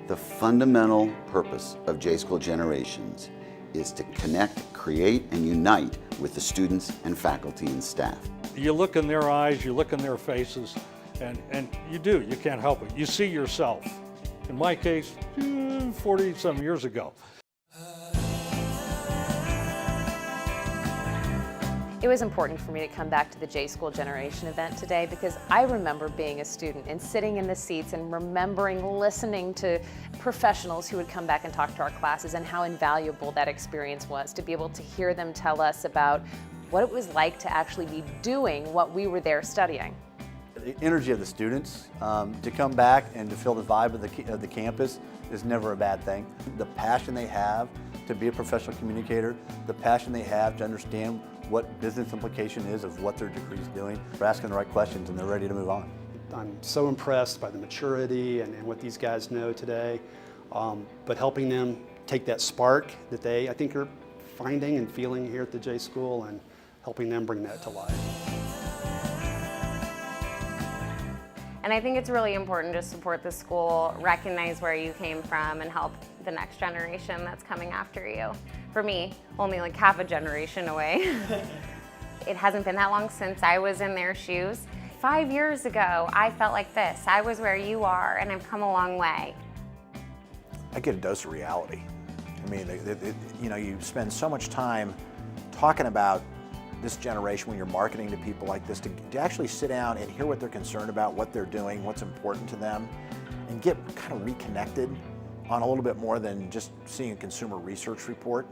The fundamental purpose of J-School Generations is to connect, create, and unite with the students and faculty and staff. You look in their eyes, you look in their faces, and you can't help it. You see yourself. In my case, 40-some years ago. It was important for me to come back to the J-School Generation event today because I remember being a student and sitting in the seats and remembering listening to professionals who would come back and talk to our classes and how invaluable that experience was, to be able to hear them tell us about what it was like to actually be doing what we were there studying. The energy of the students, to come back and to feel the vibe of the campus is never a bad thing. The passion they have to be a professional communicator, the passion they have to understand what business implication is of what their degree is doing. They're asking the right questions and they're ready to move on. I'm so impressed by the maturity and what these guys know today, but helping them take that spark that they, I think, are finding and feeling here at the J School and helping them bring that to life. And I think it's really important to support the school, recognize where you came from, and help the next generation that's coming after you. For me, only like half a generation away. It hasn't been that long since I was in their shoes. 5 years ago, I felt like this. I was where you are, and I've come a long way. I get a dose of reality. I mean, you spend so much time talking about this generation when you're marketing to people like this, to actually sit down and hear what they're concerned about, what they're doing, what's important to them, and get kind of reconnected on a little bit more than just seeing a consumer research report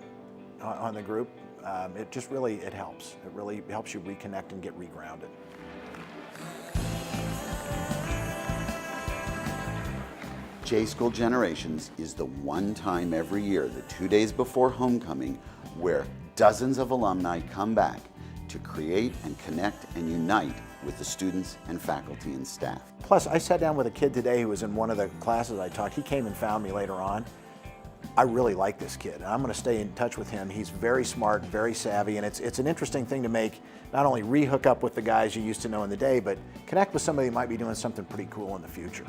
on the group. It just really, it helps. It really helps you reconnect and get regrounded. J-School Generations is the one time every year, the 2 days before homecoming, where dozens of alumni come back to create and connect and unite with the students and faculty and staff. Plus, I sat down with a kid today who was in one of the classes I taught. He came and found me later on. I really like this kid, and I'm going to stay in touch with him. He's very smart, very savvy, and it's an interesting thing to make, not only re-hook up with the guys you used to know in the day, but connect with somebody who might be doing something pretty cool in the future.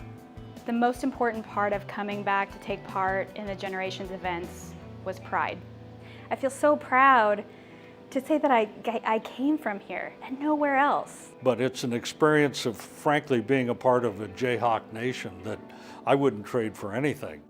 The most important part of coming back to take part in the Generations events was pride. I feel so proud to say that I came from here and nowhere else. But it's an experience of, frankly, being a part of a Jayhawk nation that I wouldn't trade for anything.